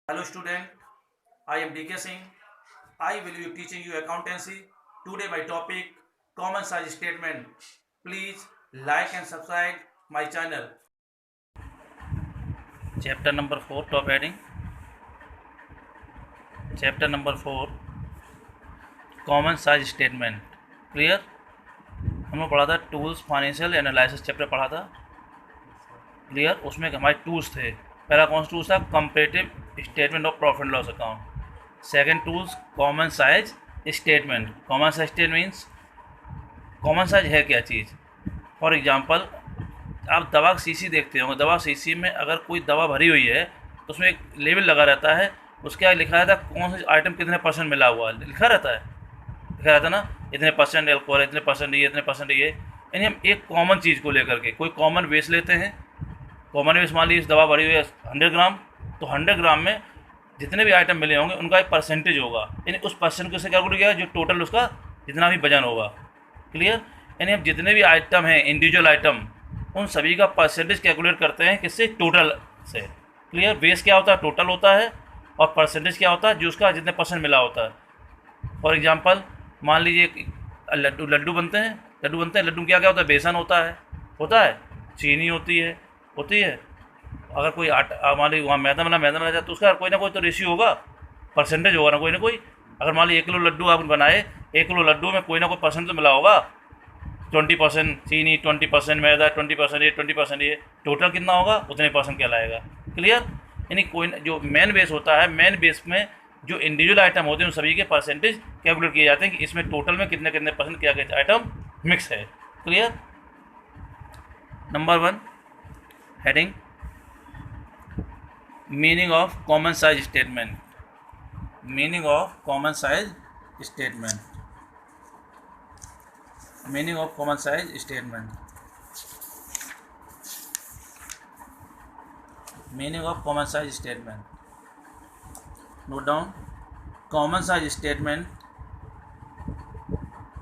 Hello student, I am DK Singh. I will be teaching you accountancy. Today my topic common size statement. Please like and subscribe my channel. Chapter number 4 top heading. Chapter number 4 common size statement. Clear? हमने पढ़ा था tools financial analysis chapter पढ़ा था. Clear? उसमें हमारे tools थे. पहला कौन सा टूल्स था? Comparative statement of profit and loss account. Second tools common size statement. Common size statement means common size है क्या चीज़. फॉर एग्जांपल आप दवा का शीशी देखते होंगे. दवा शीशी में अगर कोई दवा भरी हुई है तो उसमें एक लेबल लगा रहता है. उसके आगे लिखा रहता है कौन सा आइटम कितने परसेंट मिला हुआ है. लिखा रहता है ना, इतने परसेंट एल्कोहल, इतने परसेंट ये, इतने परसेंट ये. यानी हम एक कॉमन चीज़ को लेकर के कोई कॉमन बेस लेते हैं. कॉमन बेस मान लीजिए इस दवा भरी हुई है 100 ग्राम, तो 100 ग्राम में जितने भी आइटम मिले होंगे उनका एक परसेंटेज होगा. यानी उस परसेंट को से कैलकुलेट किया जो टोटल उसका जितना भी वजन होगा. क्लियर? यानी हम जितने भी आइटम हैं इंडिविजुअल आइटम उन सभी का परसेंटेज कैलकुलेट करते हैं किससे? टोटल से. क्लियर? बेस क्या होता है? टोटल होता है. और परसेंटेज क्या होता है? जो उसका जितने परसेंट मिला होता है. फॉर एग्जांपल मान लीजिए लड्डू बनते हैं. लड्डू में क्या क्या होता है? बेसन होता है, चीनी होती है. अगर कोई आटा मान लीजिए वहाँ मैदा बना जाए तो उसका कोई ना कोई तो रेशियो होगा, परसेंटेज होगा ना कोई. अगर मान लीजिए 1 किलो लड्डू आप बनाए, 1 किलो लड्डू में कोई ना कोई परसेंट तो मिला होगा. 20% चीनी, 20% मैदा, 20% ये टोटल कितना होगा उतने परसेंट कहलाएगा. क्लियर? यानी कोई जो मेन बेस होता है, मेन बेस में जो इंडिविजुअल आइटम होते हैं उन सभी के परसेंटेज कैलकुलेट किए जाते हैं कि इसमें टोटल में कितने कितने परसेंट क्या क्या आइटम मिक्स है. Clear? Number 1 heading meaning of common size statement. Meaning of common size statement. Meaning of common size statement. Meaning of common size statement. Note down. Common size statement.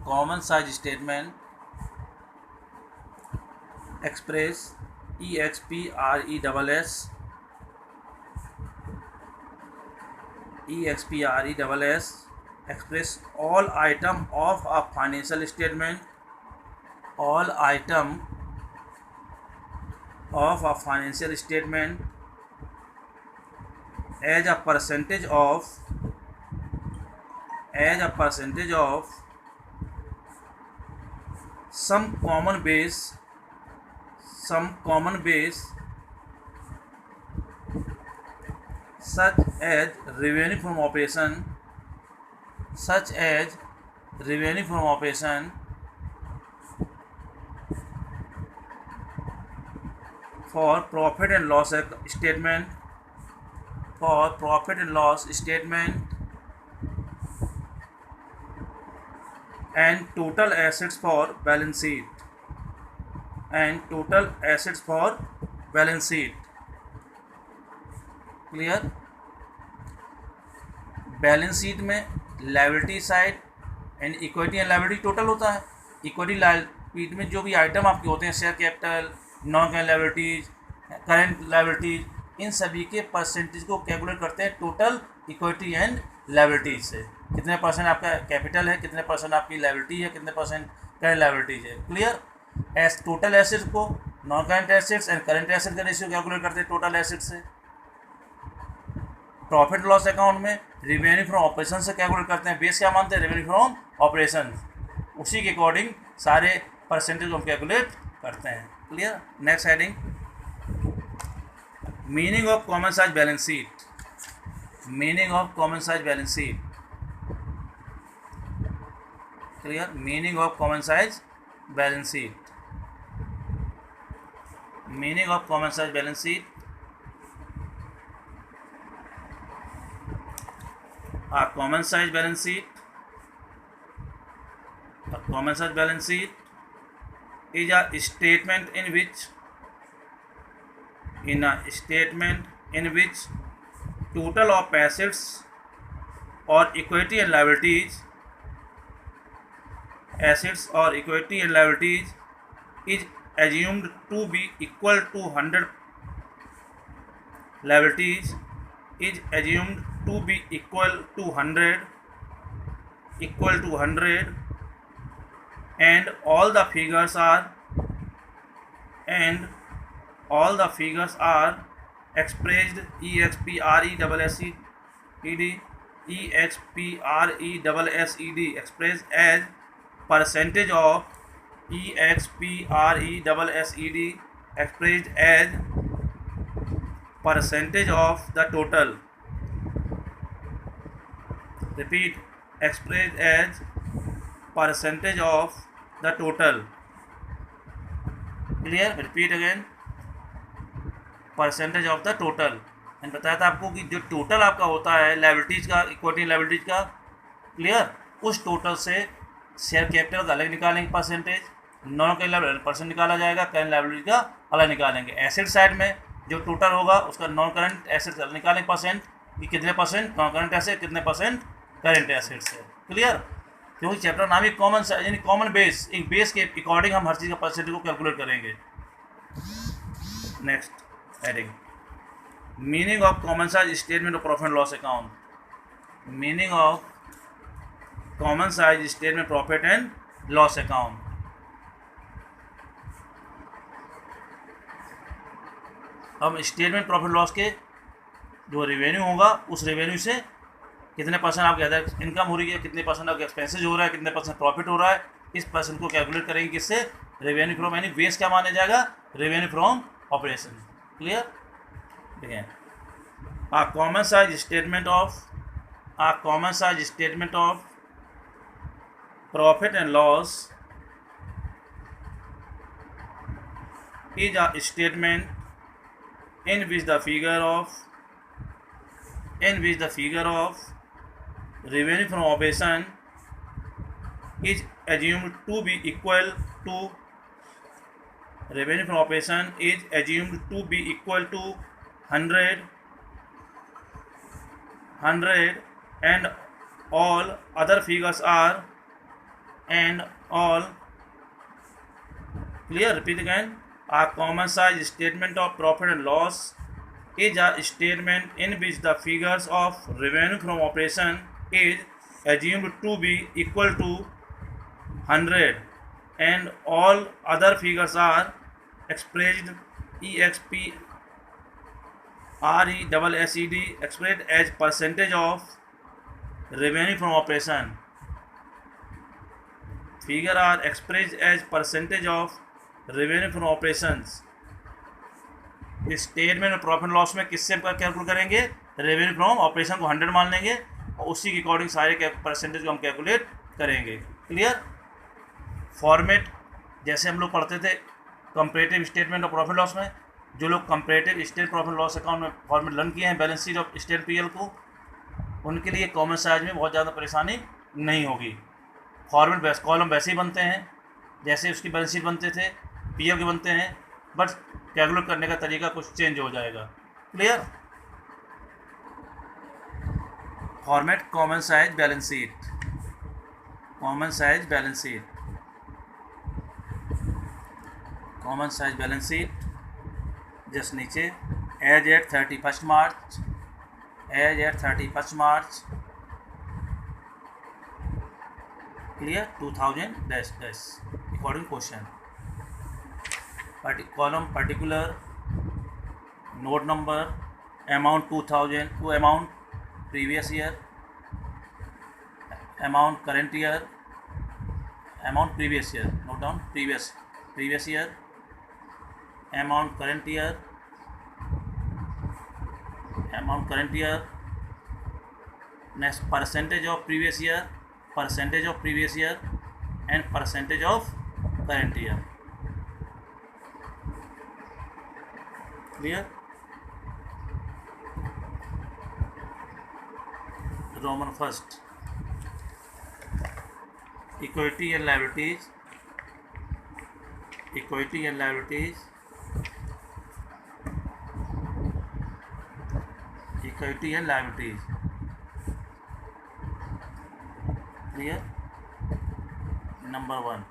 Common size statement express EXPRESS express all item of a financial statement. All item of a financial statement as a percentage of some common base such as revenue from operation for profit and loss statement and total assets for balance sheet. Clear? Balance sheet में liability side and equity and liability total होता है. Equity liability में जो भी item आपके होते हैं, share capital, non cash liabilities, current liabilities, इन सभी के परसेंटेज को कैलकुलेट करते हैं टोटल इक्विटी एंड लायबिलिटीज से. कितने परसेंट आपका कैपिटल है, कितने परसेंट आपकी लायबिलिटी है, कितने परसेंट करेंट लायबिलिटीज है. क्लियर? टोटल एसेट्स को non current assets and current asset का रेशियो कैलकुलेट करते हैं टोटल एसेट से. प्रॉफिट लॉस अकाउंट में रेवेन्यू फ्रॉम ऑपरेशन से कैलकुलेट करते हैं. बेस क्या मानते हैं? Revenue from operation. उसी के अकॉर्डिंग सारे परसेंटेज हम कैलकुलेट करते हैं. Clear? Next heading meaning of common size balance sheet. Meaning of common size balance sheet. Clear? Meaning of common size balance sheet. Meaning of common size balance sheet. A common size balance sheet is a statement in which total of assets or equity and liabilities is assumed to be equal to 100 liabilities is assumed to be equal to 100 and all the figures are expressed expressed as percentage of expressed as percentage of the total. Repeat, expressed as percentage of the total. Clear? Repeat again, percentage of the total. मैंने बताया था आपको कि जो total आपका होता है liabilities का, इक्विटी लायबिलिटीज का, क्लियर, उस टोटल से शेयर कैपिटल का अलग निकालेंगे percentage, non current liability percent निकाला जाएगा, करेंट लायबिलिटी का अलग निकालेंगे. एसेट साइड में जो टोटल होगा उसका नॉन करेंट एसेट अलग निकालेंगे परसेंट, कि कितने परसेंट नॉन करेंट एसेट, कितने परसेंट करेंट एसेट्स है. क्लियर? क्योंकि चैप्टर नाम ही कॉमन यानी कॉमन बेस, एक बेस के अकॉर्डिंग हम हर चीज़ का परसेंटेज को कैलकुलेट करेंगे. Next heading, meaning of common size statement of profit and loss account. Meaning of common size statement profit and loss account. हम स्टेटमेंट प्रॉफिट लॉस के जो रेवेन्यू होगा उस रेवेन्यू से कितने परसेंट आपकी अदर इनकम हो रही है, कितने परसेंट आपके एक्सपेंसेज हो रहा है, कितने परसेंट प्रॉफिट हो रहा है, इस परसेंट को कैलकुलेट करेंगे. किससे? रेवेन्यू फ्रॉम, यानी बेस क्या माना जाएगा? Revenue from operation. क्लियर? ठीक है. A common size statement of profit and loss is a statement in which the figure of revenue from operation is assumed to be equal to 100 and all other figures are clear. Repeat again. A common size statement of profit and loss is a statement in which the figures of revenue from operation is assumed to be equal to 100 and all other figures are expressed expressed as percentage of revenue from operation. Figure are expressed as percentage of revenue from operations. Statement of profit loss में किससे calculate करेंगे? Revenue from operation को 100 मान लेंगे और उसी के according सारे परसेंटेज को हम कैलकुलेट करेंगे. क्लियर? फॉर्मेट जैसे हम लोग पढ़ते थे comparative statement of profit loss में, जो लोग comparative state profit loss account में फॉर्मेट लर्न किए हैं balance sheet of state PL को, उनके लिए कॉमन साइज में बहुत ज़्यादा परेशानी नहीं होगी. फॉर्मेट कॉलम वैसे ही बनते हैं जैसे उसकी बैलेंस शीट बनते थे, पीएल के बनते हैं, बट कैलकुलेट करने का तरीका कुछ चेंज हो जाएगा. Clear? Format common size balance sheet just नीचे as at 31 March clear 2000 according question. Column particular, note number, amount 2000 to amount previous year, amount current year, amount previous year, note down previous year, amount current year, next percentage of previous year and percentage of current year. Clear? Roman first, equity and liabilities. Clear? Number 1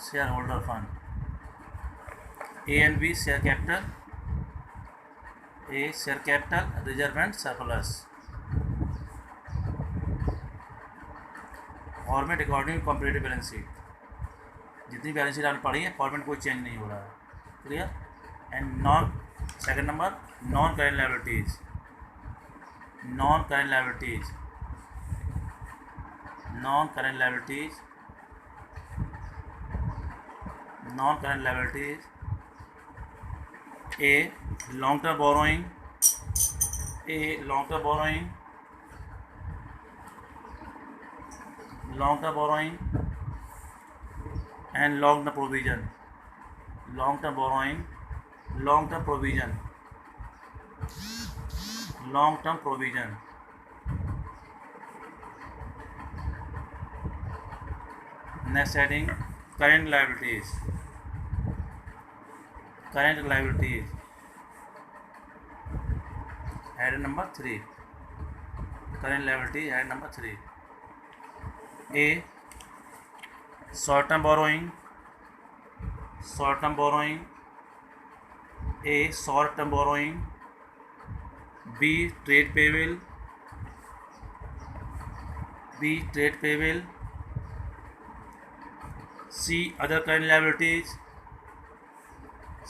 shareholder fund, A and B share capital, A share capital reserve and surplus format according comparative balance sheet, जितनी balance sheet आपने पढ़ी है format कोई change नहीं हो रहा है, clear. And non second number non current liabilities, non current liabilities, non current liabilities, non current liabilities, a long term borrowing, a long term borrowing, long term borrowing and long term provision, long term borrowing, long term provision, long term provision, next heading current liabilities, current liabilities, head number 3, current liability head number 3, A short term borrowing, short term borrowing, A short term borrowing, B trade payable, B trade payable, C other current liabilities,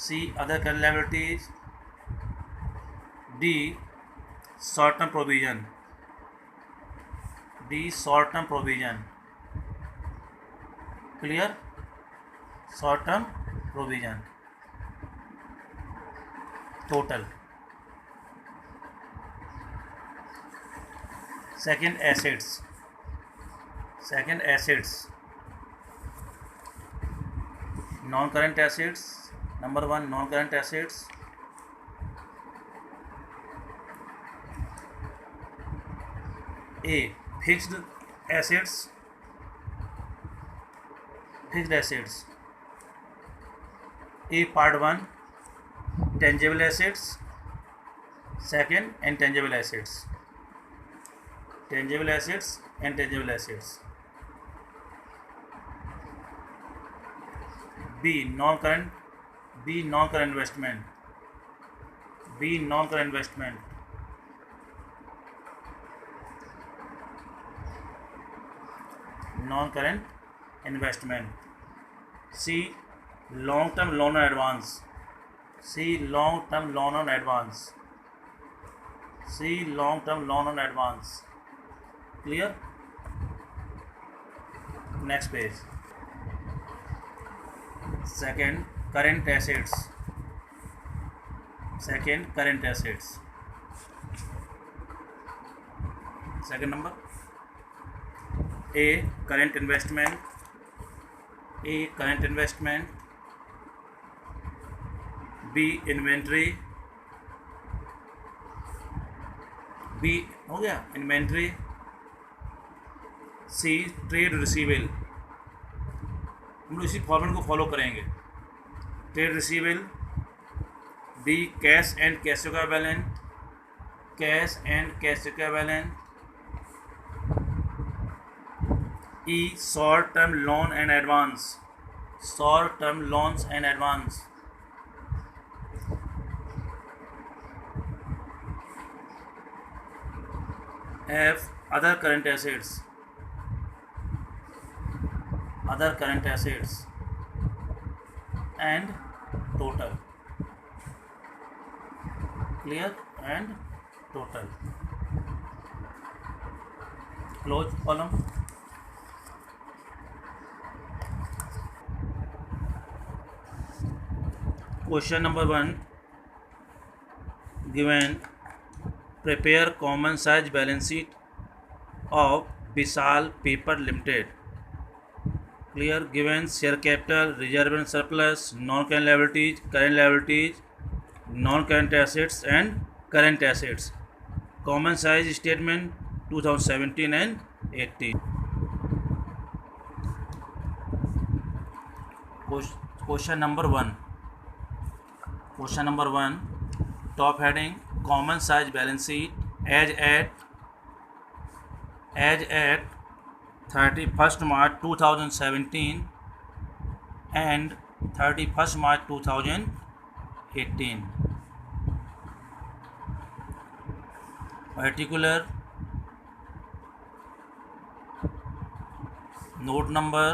C other current liabilities, D short term provision, D short term provision, clear, short term provision, total. Second assets, second assets, non current assets, number 1 non current assets, A fixed assets, fixed assets, A part 1 tangible assets, second intangible assets, tangible assets and tangible assets, B non current, B non current investment, B non current investment, non current investment, C long term loan on advance, C long term loan on advance, C long term loan on advance, clear. Next page, second current assets, second current assets, second number A current investment, A current investment, B inventory, B हो गया inventory, C trade receivable, हम लोग इसी format को follow करेंगे, trade receivable, D cash and cash equivalent, cash and cash equivalent, E short term loan and advance, short term loans and advance, F other current assets, other current assets and total, clear, and total, close column. Question number 1, given prepare common size balance sheet of Vishal Paper Limited, clear, given share capital, reserve and surplus, non current liabilities, non current assets and current assets, common size statement 2017 and 18. Question number 1, question number 1, top heading common size balance sheet as at 31st March 2017 and 31st March 2018. particular note number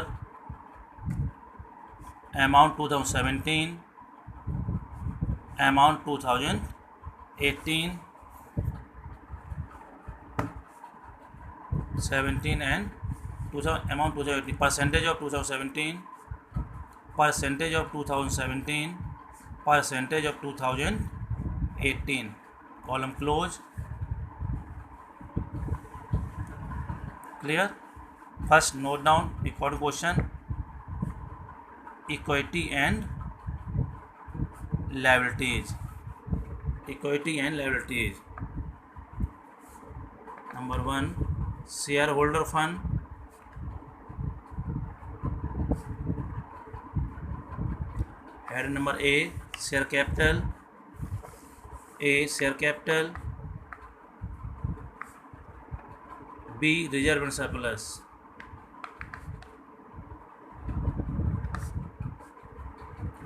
amount 2017, amount 2018, 17 and 2000 amount 2018, percentage of 2017, percentage of 2017, percentage of 2018, column close. Clear? First note down recorded question, equity and liabilities. Equity and liabilities. Number 1, shareholder fund. Head number A, share capital. A, share capital. B, reserve and surplus.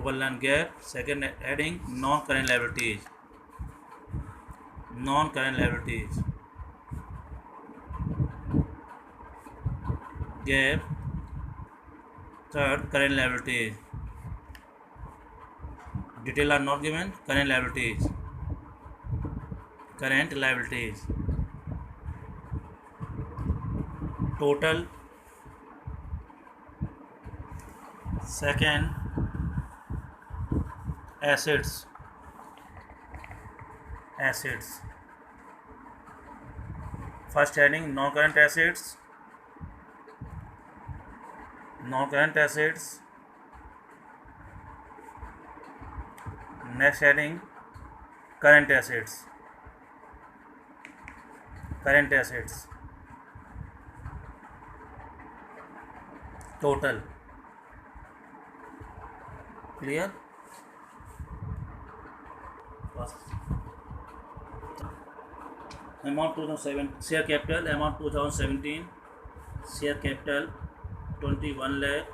One line gap. Second heading, non-current liabilities. Non-current liabilities. Gap. Third, current liabilities. Detail are not given. Current liabilities. Current liabilities. Total. Second, assets. Assets. First heading, non-current assets. Non-current assets. Next heading, current assets. Current assets. Total. Clear? Amount 2007, share capital amount 2017, share capital 21 lakh,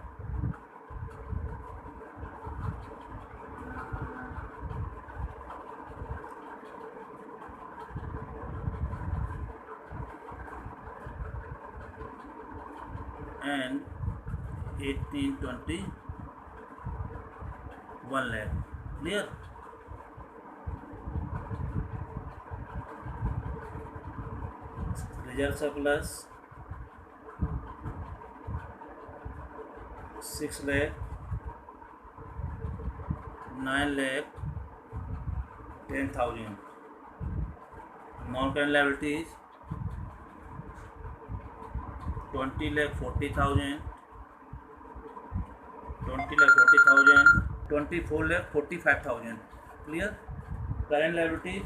and 1821 lakh. Clear? Reserve surplus 6 lakh, 9 lakh, 10,000. Non-current liabilities 20 lakh 40,000, 20 lakh 40,000, 24 lakh 45,000. Clear? Current liabilities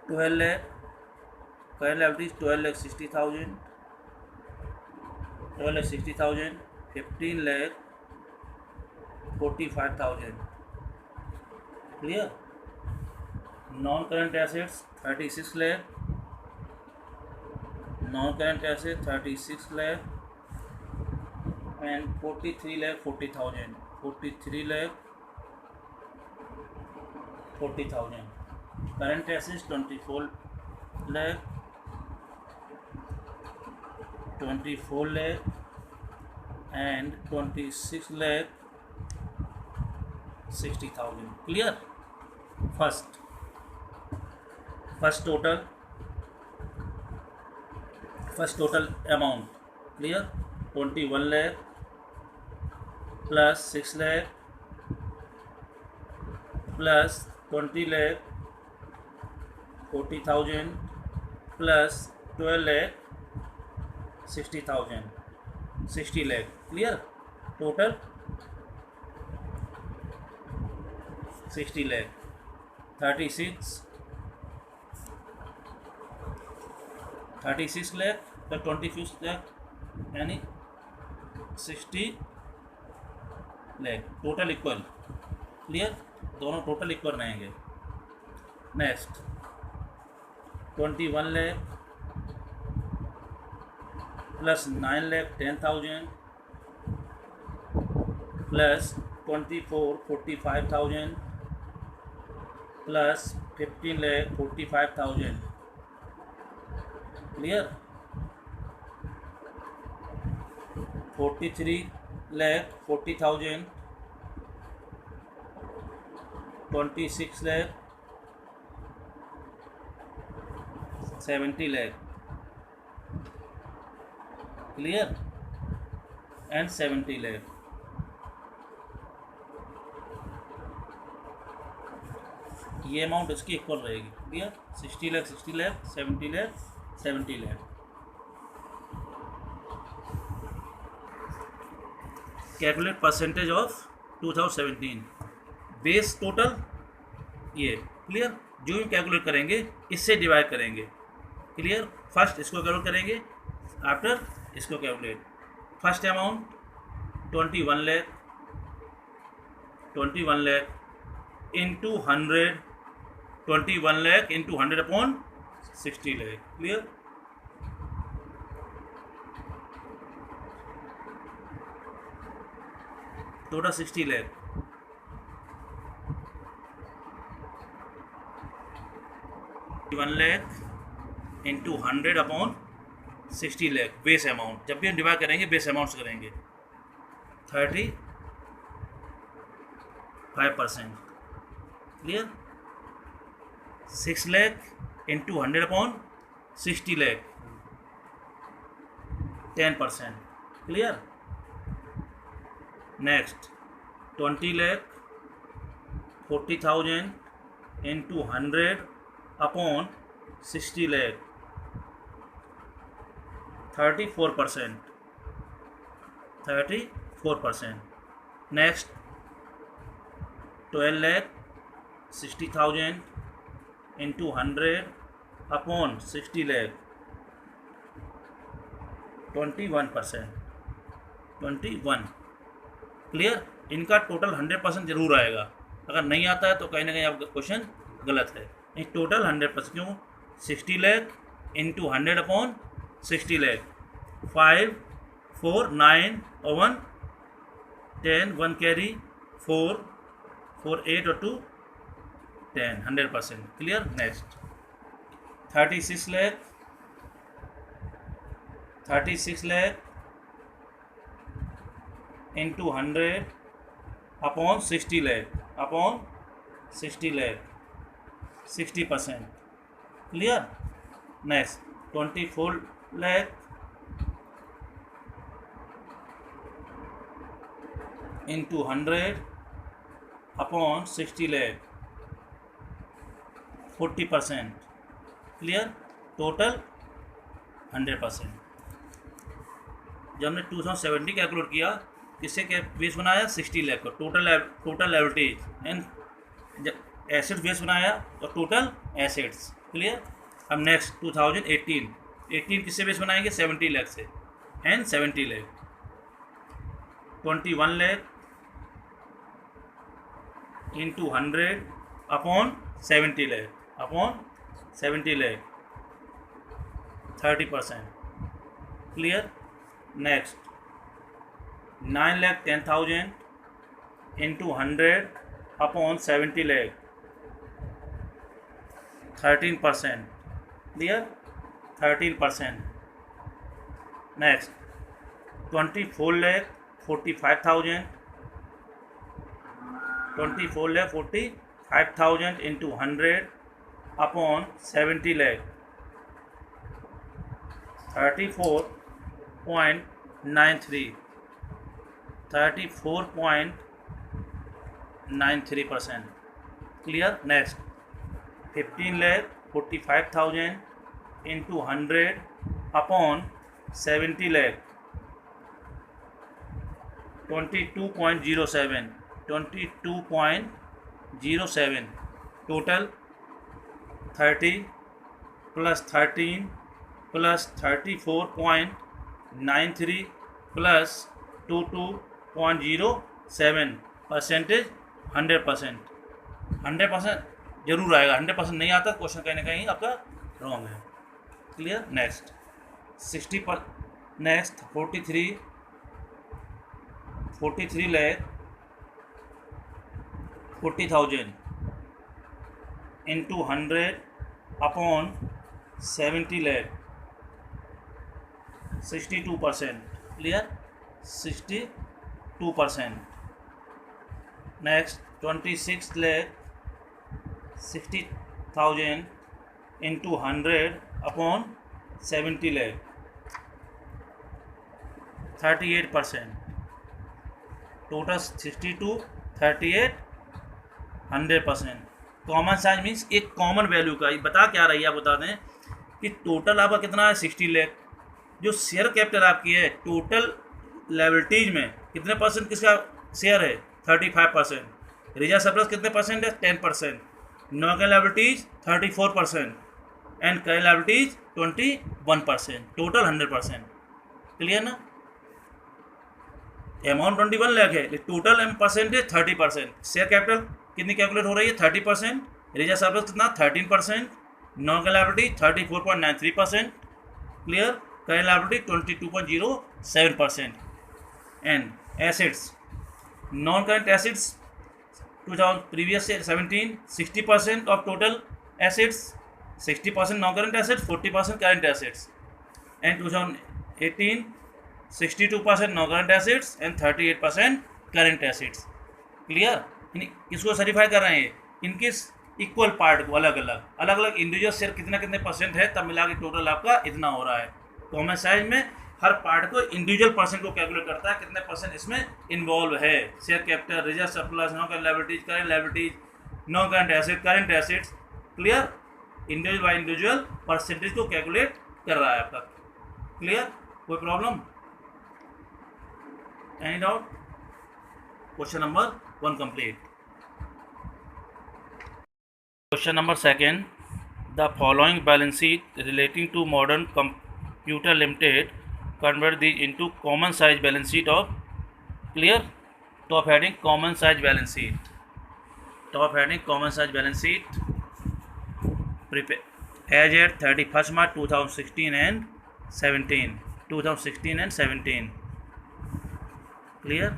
12 lakh. Current liabilities 12 lakh 60,000, 12 lakh 60,000, 15 lakh 45,000. Clear? Non-current assets 36 lakh. Non-current assets 36 lakh and 43 lakh 40,000. 43 lakh 40,000. Current assets 24 lakh, 24 lakh and 26 lakh 60,000. Clear? First total amount. Clear? 21 lakh plus 6 lakh plus 20 lakh 40,000 plus 12 lakh 60,000, 60 lakh. Clear? Total 60 lakh. 36 lakh plus 26 lakh यानी 60 lakh. Total equal. Clear? दोनों total equal रहेंगे. Next 21 lakh plus 9 lakh 10,000 plus 24 45,000 plus 15 lakh 45,000 clear. 43,40,000, 26 lakh, 70 lakh, clear, and 70 lakh। ये amount इसकी equal रहेगी, clear. 60 lakh 60 lakh, 70 lakh 70 lakh. Calculate percentage of 2017 base total, ये clear. जो भी calculate करेंगे इससे डिवाइड करेंगे, क्लियर। फर्स्ट इसको कैलकुलेट करेंगे, आफ्टर इसको calculate. First amount 21 lakh, 21 lakh into 100, 21 lakh into 100 upon 60 lakh, clear. Total 60 lakh, 1 lakh into 100 upon 60 lakh base amount. जब भी हम डिवाइड करेंगे बेस अमाउंट से करेंगे। 35%, clear. 6 lakh into 100 upon 60 lakh, 10%, clear. Next 20 lakh 40,000 into 100 upon 60 lakh, 34%, 34%। Next 12 lakh 60,000 into 100 upon 60 lakh, 21%, 21, clear. इनका टोटल 100% जरूर आएगा। अगर नहीं आता है तो कहीं ना कहीं आपका क्वेश्चन गलत है। टोटल 100%, क्यों? 60 लाख इंटू 100 अपॉन 60 लाख, 5 4 9 और 1 10, 1 कैरी, 4 4 8 और 2 10, 100%, clear. Next 36 lakh, 36 lakh into 100 upon 60 lakh, upon 60 lakh, 60%, clear. Next 24 lakh into 100 upon 60 lakh, 40%, clear. Total 100%। जब हमने 2070 कैलकुलेट किया, किससे क्या बेस बनाया? 60 लाख को total liabilities and asset base बनाया और टोटल एसेट्स, क्लियर। अब नेक्स्ट 2018 किससे बेस बनाएंगे? 70 लाख से and 70 lakh, 21 lakh into 100 upon 70 lakh, upon 70 lakh, 30%, clear. Next 9,10,000 into 100 upon 70 lakh, 13%, clear, 13%। Next 24 lakh 45,000, 24 lakh 45,000 into 100 upon 70 lakh, 34.93, 34.93%, clear. Next 15 lakh 45,000 into 100 upon 70 lakh, 22.07, 22.07, total 30 plus 13 plus 34.93 plus 22.07, percentage 100%। 100% जरूर आएगा। 100% नहीं आता क्वेश्चन कहीं ना कहीं आपका रॉन्ग है, क्लियर। नेक्स्ट 60 पर, next 43 lakh 40,000 into 100 upon 70 lakh, 62%. Clear? 62%. Next, 26 lakh 60,000 into 100 upon 70 lakh, 38%. Total 62, 38, 100%. Common size means एक कॉमन वैल्यू का, बता क्या रही है आप बता दें कि टोटल आपका कितना है 60 लाख, जो शेयर कैपिटल आपकी है टोटल लायबिलिटीज में कितने परसेंट किसका शेयर है 35%, रिजर्व सरप्लस कितने परसेंट है 10%, non current liabilities 34% and current liabilities 21%, total 100%. Clear ना? अमाउंट 21 लाख है, टोटल परसेंटेज 30%. शेयर कैपिटल कितनी कैलकुलेट हो रही है 30%, रिजर्व सरप्लस कितना 13%, non current liability 34.93%, clear, current liability 22.07%. And assets, non current assets 2000 previous से 17 60% of total assets, 60% non current assets, 40% current assets. And 2018 62% non current assets and 38% current assets. Clear? इसको certify कर रहे हैं इनके equal part को, अलग अलग individual share कितना कितने परसेंट है, तब मिला के टोटल आपका इतना हो रहा है. कॉमन साइज में हर पार्ट को इंडिविजुअल परसेंट को कैलकुलेट करता है कितने परसेंट इसमें इन्वॉल्व है. Share capital, reserve surplus, non current liabilities, current liabilities, non current asset, current assets. Clear? Individual by individual percentage को कैलकुलेट कर रहा है आपका. क्लियर? कोई problem? Any doubt? Question number 1 complete. Question number 2. The following balance sheet relating to Modern Computer Limited convert these into common size balance sheet of. Clear? Top heading common size balance sheet. Top heading common size balance sheet. Prepare as at 31st March 2016 and 17. 2016 and 17. Clear?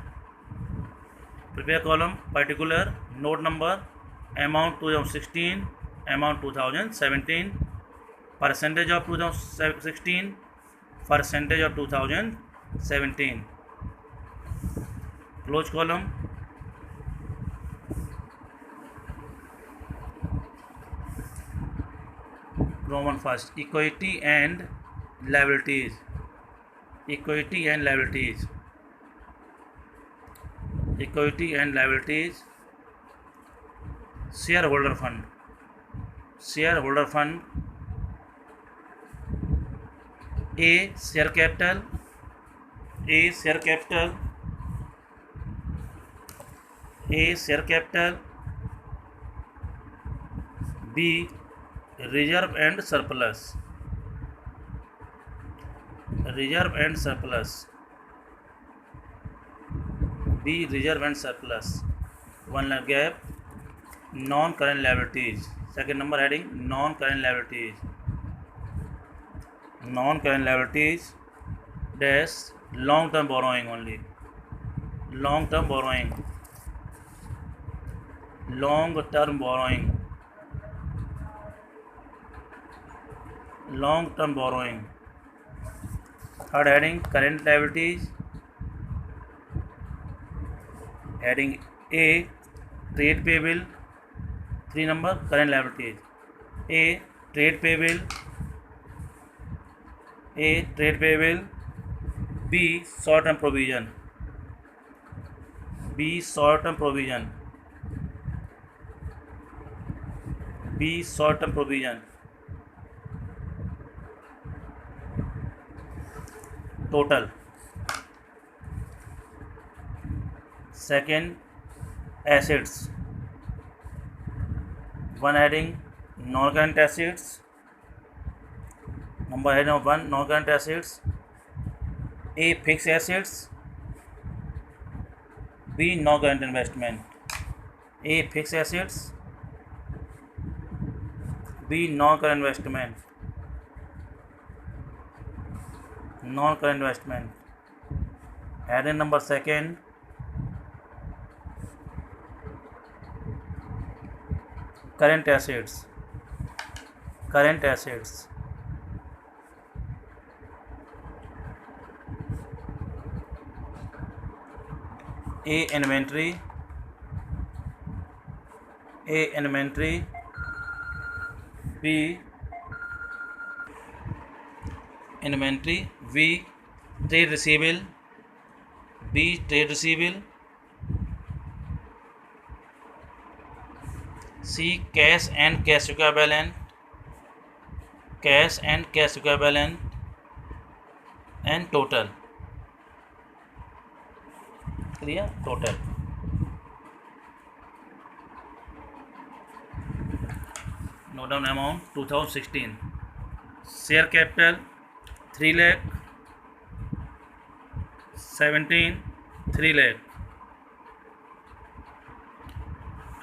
Prepare column particular, note number, amount 2016, amount 2017, percentage of 2016, percentage of 2017. Close column. Roman first, equity and liabilities. Equity and liabilities. Equity and liabilities. Shareholder fund. Shareholder fund. A, share capital. A, share capital. A, share capital. B, reserve and surplus. Reserve and surplus. B, reserve and surplus. One line gap. Non-current liabilities. Second number heading, non-current liabilities. Non-current liabilities dash long-term borrowing only. Long-term borrowing. Long-term borrowing. Long-term borrowing. Third heading, current liabilities. Heading A, trade payable. 3 number, current liabilities. A, trade payable. A, trade payable. B, short-term provision. B, short-term provision. B, short-term provision. Total. Second, assets. One heading, non-current assets. Number heading of 1, non-current assets. A, fixed assets. B, non-current investment. A, fixed assets. B, non-current investment. Non-current investment. Heading number 2nd, current assets. Current assets. A inventory, B inventory, V trade receivable, C cash and cash equivalent, and total. Clear? Total. Note down amount 2016. Share capital 3 lakh, 17 3 lakh.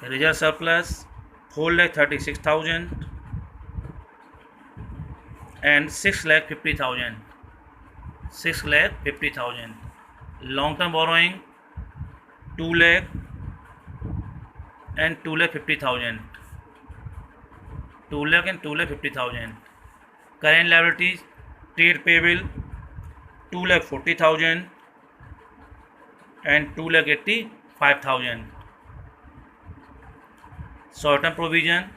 Reserve surplus 4,36,000 and 6,50,000. Long term borrowing 2 lakh and 2,50,000. 2 lakh and 2,50,000. Current liabilities, trade payable 2,40,000 and 2,85,000. Short term provision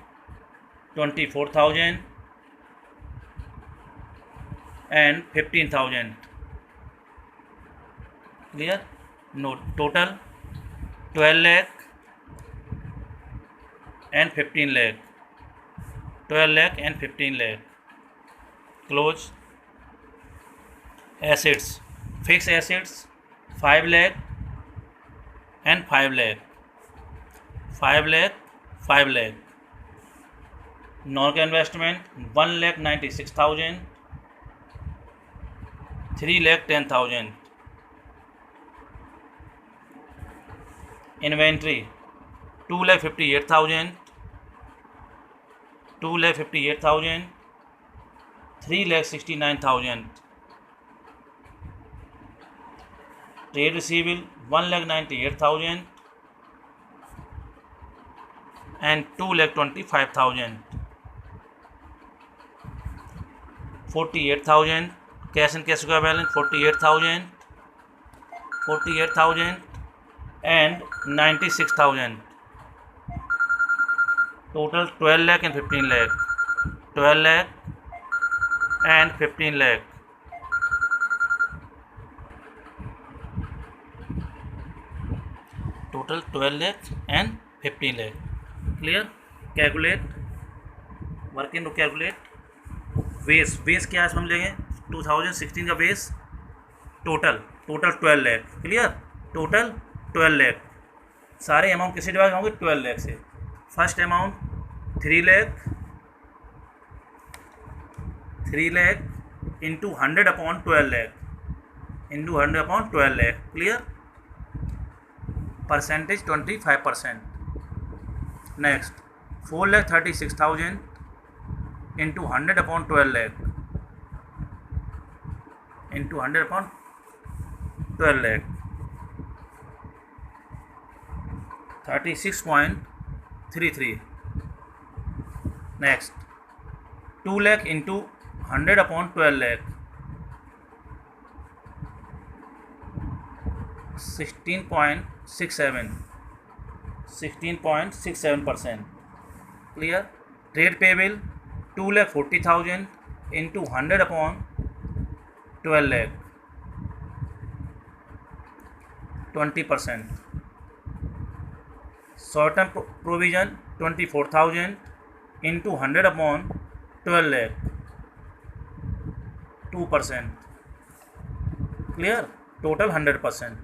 24,000 and 15,000. Clear? Note total 12 lakh and 15 lakh. 12 lakh and 15 lakh. Close. Assets, fixed assets 5 lakh and 5 lakh. 5 lakh. Non-cash investment 1,96,000, 3,10,000. Inventory 2,58,000, 3,69,000. Trade receivable 1,98,000 and 2,25,000. 48,000 cash and cash equivalent 48,000 and 96,000. Total 12 lakh and 15 lakh. 12 lakh and 15 lakh. Total 12 lakh and 15 lakh. Clear? Calculate. Working to calculate. Base क्या समझ लेंगे 2016 का base total 12 lakh. Clear? Total 12 lakh. सारे amount किससे divide होंगे 12 लाख से. First amount 3 lakh into 100 upon 12 lakh. Clear? Percentage 25%. Next 4,36,000 into 100 upon 12 lakh into 100 upon 12 lakh 36.33. Next 2 lakh into 100 upon 12 lakh 16.67%. Clear? Trade payable 2,40,000 into 100 upon 12 lakh 20%. Short term provision 24,000 into 100 upon 12 lakh 2%. Clear? Total 100%.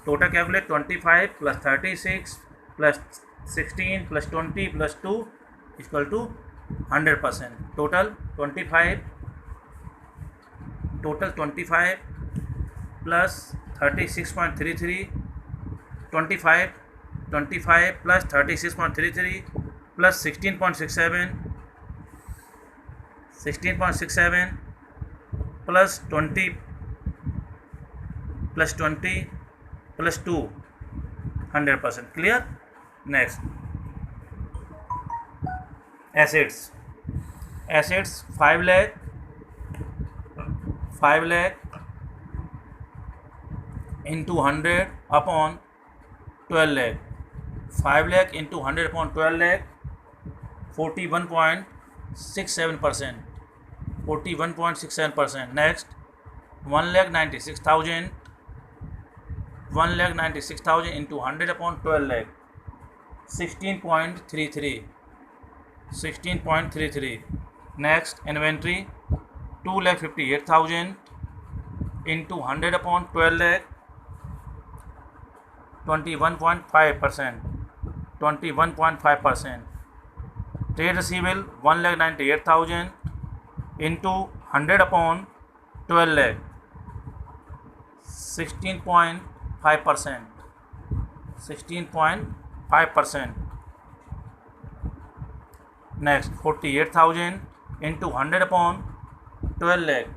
Total calculate 25 plus 36 plus 16 plus 20 plus 2 equal to 100%. Total 25 plus 36.33 25 plus 36.33 plus 16.67 plus 20 plus 2 100%. Clear? Next assets 5 lakh into 100 upon 12 lakh. 5 lakh into 100 upon 12 lakh, 41.67%. 41.67%. Next, 1,96,000. 1,96,000 into 100 upon 12 lakh, 16.33. 16.33. Next, inventory 2,58,000 into 100 upon 12 lakh, 21.5%. 21.5%. Trade receivable 1,98,000 into 100 upon 12 lakh, 16.5%. 16.5%. Next, 48,000 into 100 upon 12 lakh,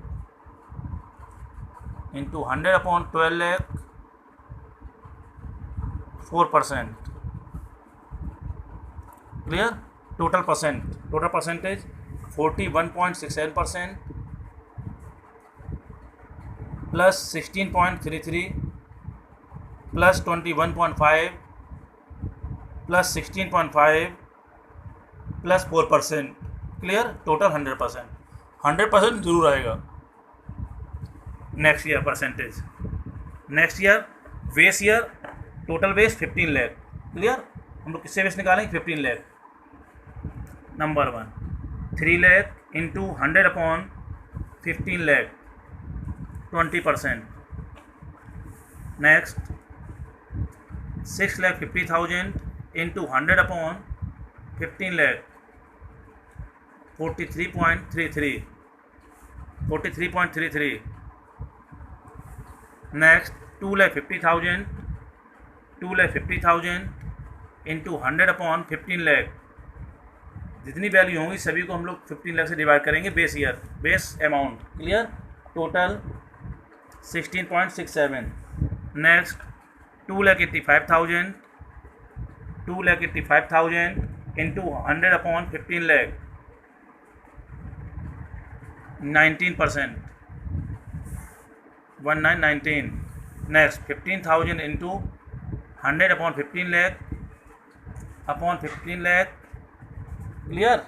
into 100 upon 12 lakh, 4%. Clear? Total percentage 41.67% plus 16.33 plus 21.5 plus 16.5 plus 4%. Clear? Total 100%. 100% जरूर आएगा. Next year percentage. Next year base year total base 15 lakh. Clear? हम लोग किससे base निकालेंगे? 15 lakh. Number 1 3 lakh into 100 upon 15 lakh, 20%. Next 6,50,000 into 100 upon 15 lakh, 43.33. 43.33. Next 2,50,000. 2,50,000 into 100 upon 15 lakh. जितनी value होंगी सभी को हम लोग 15 लाख से डिवाइड करेंगे base year, base amount. Clear? Total 16.67. Next 2,85,000. 2,85,000 into 100 upon 15 lakh, 19%. 1919. Next 15,000 into 100 upon 15 lakh upon 15 lakh. Clear?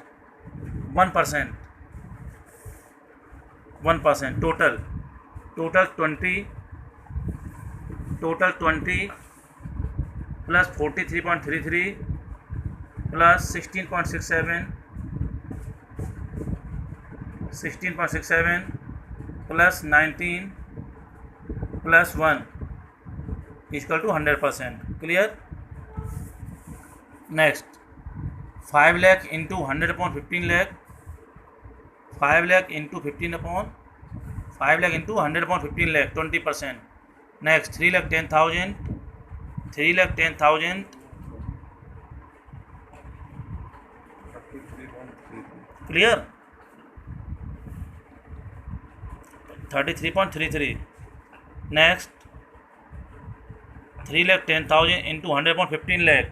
1%. 1%. Total 20 plus 43.33 plus 16.67 plus 19 plus 1 equal to 100%. Clear? Next 5 lakh into 100 upon 15 lakh. 5 lakh into 15 upon 5 lakh into 100 upon 15 lakh, 20%. Next 3,10,000. 3,10,000 clear? 33.33. Next 3,10,000 into 100 upon 15 lakh,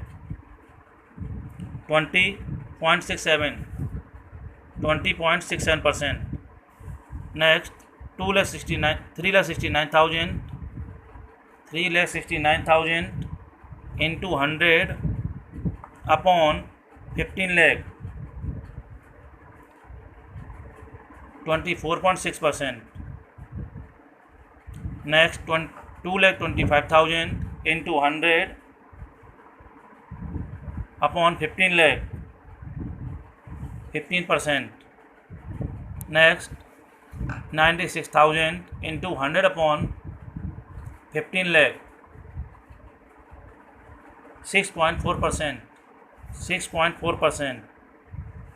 20.67. 20.67%. Next 3,69,000. 3,69,000 into 100 upon 15 lakh, 24.6%. Next 2,25,000 into 100 upon 15 lakh, 15%. Next 96,000 into 100 upon 15 lakh, 6.4%. 6.4%.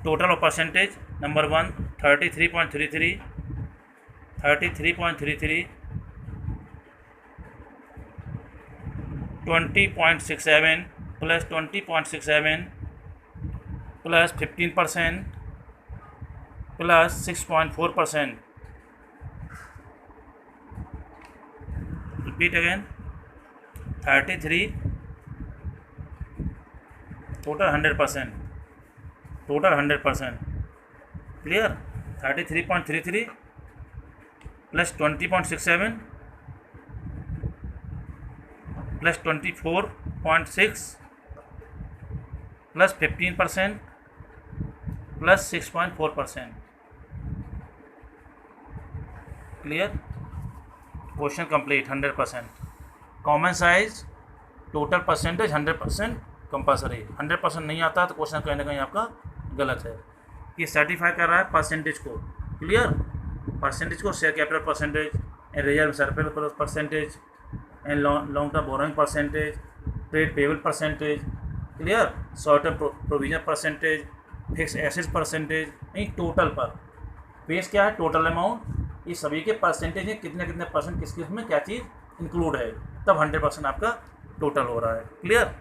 Total of percentage number 1 33.33. 33.33. 20.67 plus 20.67 plus 15% plus 6.4%. Repeat again. 33 total 100%. Total 100%. Clear? 33.33 plus 20.67 plus 24 6.6 plus 15% plus 6.4%। Clear? Question complete. 100%। Common size total percentage 100% compulsory. 100% नहीं आता तो question कहीं ना कहीं आपका गलत है। ये सर्टिफाई कर रहा है परसेंटेज को। क्लियर? परसेंटेज को share capital percentage and reserve surplus percentage and long term borrowing percentage, trade payable percentage, clear, short term provision percentage, fix assets percentage, नहीं टोटल पर। बेस क्या है? Total amount. ये सभी के परसेंटेज है, कितने कितने परसेंट किस किस में क्या चीज़ इंक्लूड है, तब 100% आपका टोटल हो रहा है। क्लियर?